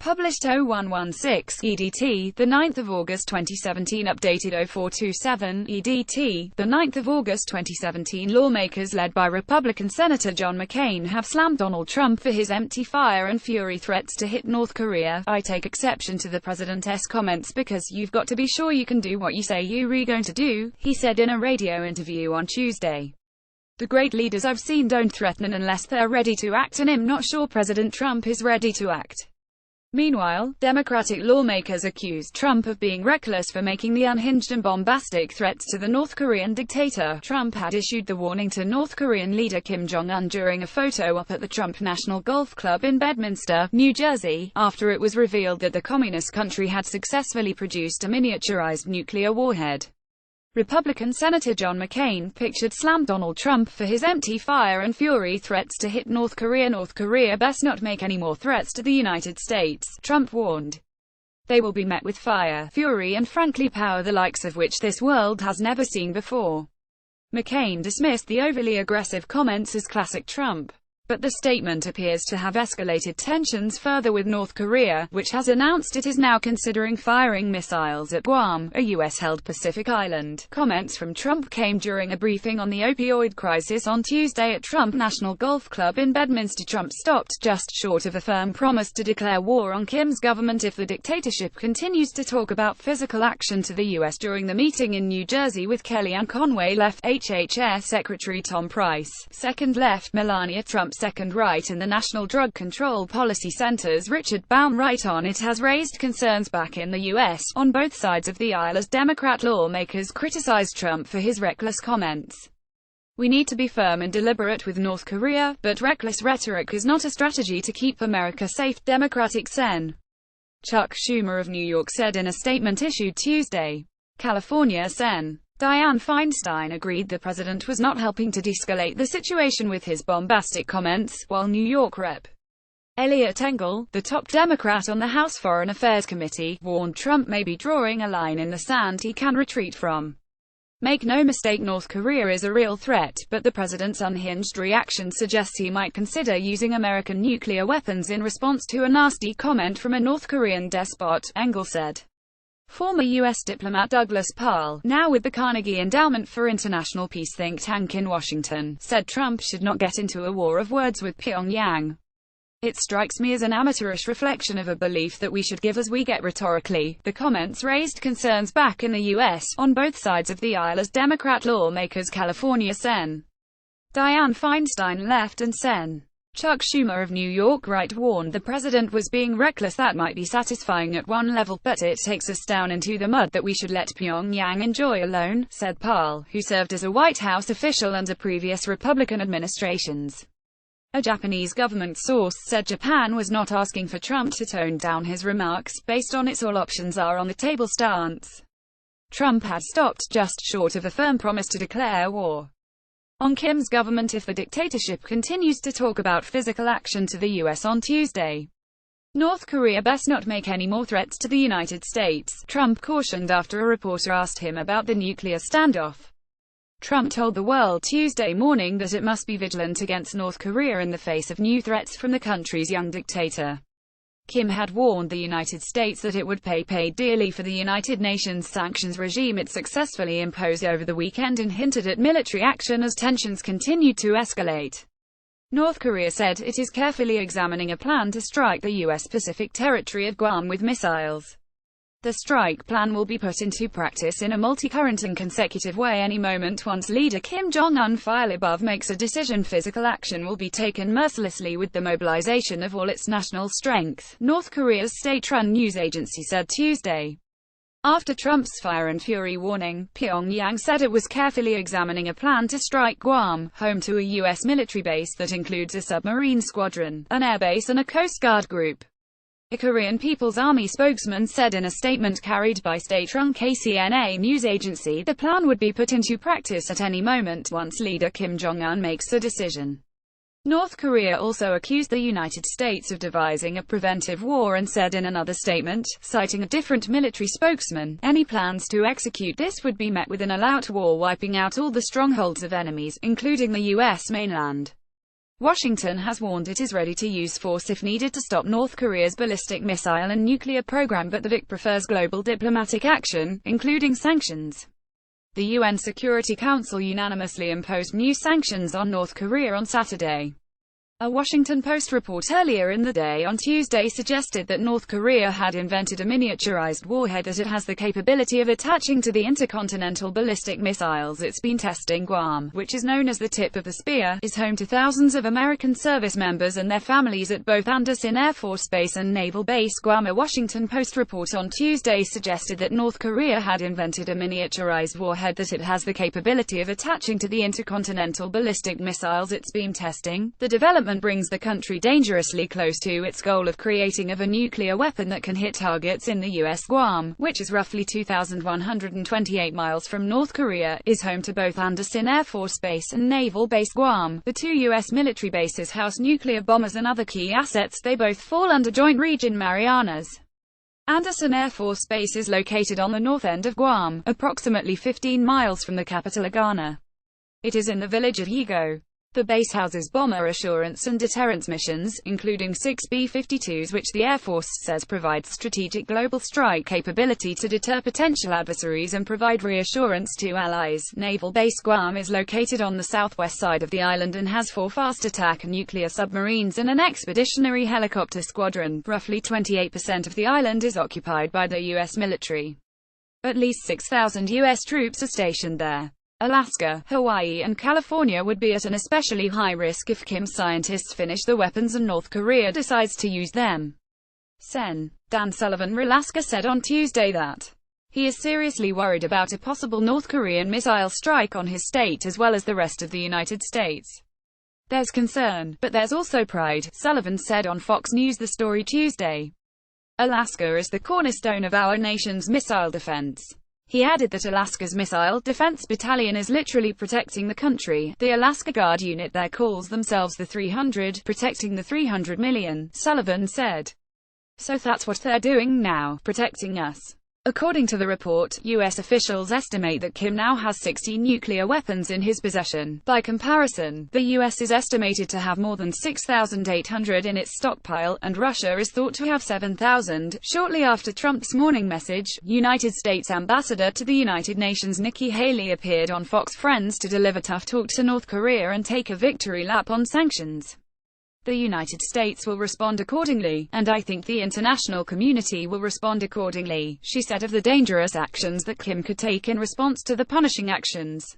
Published 0116 EDT, 9 August 2017. Updated 0427 EDT, 9 August 2017. Lawmakers led by Republican Senator John McCain have slammed Donald Trump for his empty fire and fury threats to hit North Korea. "I take exception to the president's comments because you've got to be sure you can do what you say you're going to do," he said in a radio interview on Tuesday. "The great leaders I've seen don't threaten unless they're ready to act, and I'm not sure President Trump is ready to act." Meanwhile, Democratic lawmakers accused Trump of being reckless for making the unhinged and bombastic threats to the North Korean dictator. Trump had issued the warning to North Korean leader Kim Jong-un during a photo op at the Trump National Golf Club in Bedminster, New Jersey, after it was revealed that the communist country had successfully produced a miniaturized nuclear warhead. Republican Senator John McCain pictured slammed Donald Trump for his empty fire and fury threats to hit North Korea. "North Korea best not make any more threats to the United States," Trump warned. "They will be met with fire, fury and frankly power the likes of which this world has never seen before." McCain dismissed the overly aggressive comments as classic Trump. But the statement appears to have escalated tensions further with North Korea, which has announced it is now considering firing missiles at Guam, a U.S.-held Pacific island. Comments from Trump came during a briefing on the opioid crisis on Tuesday at Trump National Golf Club in Bedminster. Trump stopped just short of a firm promise to declare war on Kim's government if the dictatorship continues to talk about physical action to the U.S. during the meeting in New Jersey with Kellyanne Conway left HHS Secretary Tom Price, second left Melania Trump second right, and the National Drug Control Policy Center's Richard Baumright on it has raised concerns back in the U.S. on both sides of the aisle as Democrat lawmakers criticized Trump for his reckless comments. "We need to be firm and deliberate with North Korea, but reckless rhetoric is not a strategy to keep America safe," Democratic Sen. Chuck Schumer of New York said in a statement issued Tuesday. California Sen. Dianne Feinstein agreed the president was not helping to de-escalate the situation with his bombastic comments, while New York Rep. Eliot Engel, the top Democrat on the House Foreign Affairs Committee, warned Trump may be drawing a line in the sand he can retreat from. "Make no mistake, North Korea is a real threat, but the president's unhinged reaction suggests he might consider using American nuclear weapons in response to a nasty comment from a North Korean despot," Engel said. Former U.S. diplomat Douglas Parle, now with the Carnegie Endowment for International Peace think tank in Washington, said Trump should not get into a war of words with Pyongyang. "It strikes me as an amateurish reflection of a belief that we should give as we get rhetorically." The comments raised concerns back in the U.S. on both sides of the aisle as Democrat lawmakers California Sen. Dianne Feinstein left and Sen. Chuck Schumer of New York right warned the president was being reckless. "That might be satisfying at one level, but it takes us down into the mud that we should let Pyongyang enjoy alone," said Parle, who served as a White House official under previous Republican administrations. A Japanese government source said Japan was not asking for Trump to tone down his remarks, based on its all options are on the table stance. Trump had stopped just short of a firm promise to declare war on Kim's government if the dictatorship continues to talk about physical action to the U.S. on Tuesday. "North Korea best not make any more threats to the United States," Trump cautioned after a reporter asked him about the nuclear standoff. Trump told the world Tuesday morning that it must be vigilant against North Korea in the face of new threats from the country's young dictator. Kim had warned the United States that it would pay dearly for the United Nations sanctions regime it successfully imposed over the weekend and hinted at military action as tensions continued to escalate. North Korea said it is carefully examining a plan to strike the U.S. Pacific territory of Guam with missiles. The strike plan will be put into practice in a multi-current and consecutive way any moment once leader Kim Jong-un file above makes a decision. Physical action will be taken mercilessly with the mobilization of all its national strength, North Korea's state-run news agency said Tuesday. After Trump's fire and fury warning, Pyongyang said it was carefully examining a plan to strike Guam, home to a U.S. military base that includes a submarine squadron, an airbase and a Coast Guard group. A Korean People's Army spokesman said in a statement carried by state-run KCNA news agency the plan would be put into practice at any moment once leader Kim Jong-un makes a decision. North Korea also accused the United States of devising a preventive war and said in another statement, citing a different military spokesman, any plans to execute this would be met with an all-out war wiping out all the strongholds of enemies, including the U.S. mainland. Washington has warned it is ready to use force if needed to stop North Korea's ballistic missile and nuclear program, but the VIC prefers global diplomatic action, including sanctions. The UN Security Council unanimously imposed new sanctions on North Korea on Saturday. A Washington Post report earlier in the day on Tuesday suggested that North Korea had invented a miniaturized warhead that it has the capability of attaching to the intercontinental ballistic missiles it's been testing. Guam, which is known as the tip of the spear, is home to thousands of American service members and their families at both Andersen Air Force Base and Naval Base Guam. A Washington Post report on Tuesday suggested that North Korea had invented a miniaturized warhead that it has the capability of attaching to the intercontinental ballistic missiles it's been testing. The development brings the country dangerously close to its goal of creating a nuclear weapon that can hit targets in the U.S. Guam, which is roughly 2,128 miles from North Korea, is home to both Andersen Air Force Base and Naval Base Guam. The two U.S. military bases house nuclear bombers and other key assets. They both fall under Joint Region Marianas. Andersen Air Force Base is located on the north end of Guam, approximately 15 miles from the capital Agana. It is in the village of Higo. The base houses bomber assurance and deterrence missions, including 6 B-52s, which the Air Force says provides strategic global strike capability to deter potential adversaries and provide reassurance to allies. Naval Base Guam is located on the southwest side of the island and has 4 fast attack nuclear submarines and an expeditionary helicopter squadron. Roughly 28% of the island is occupied by the U.S. military. At least 6,000 U.S. troops are stationed there. Alaska, Hawaii and California would be at an especially high risk if Kim's scientists finish the weapons and North Korea decides to use them. Sen. Dan Sullivan, Alaska, said on Tuesday that he is seriously worried about a possible North Korean missile strike on his state as well as the rest of the United States. There's concern, but there's also pride, Sullivan said on Fox News The Story Tuesday. Alaska is the cornerstone of our nation's missile defense. He added that Alaska's Missile Defense Battalion is literally protecting the country. The Alaska Guard unit there calls themselves the 300, protecting the 300 million, Sullivan said. So that's what they're doing now, protecting us. According to the report, U.S. officials estimate that Kim now has 60 nuclear weapons in his possession. By comparison, the U.S. is estimated to have more than 6,800 in its stockpile, and Russia is thought to have 7,000. Shortly after Trump's morning message, United States Ambassador to the United Nations Nikki Haley appeared on Fox Friends to deliver tough talk to North Korea and take a victory lap on sanctions. The United States will respond accordingly, and I think the international community will respond accordingly, she said of the dangerous actions that Kim could take in response to the punishing actions.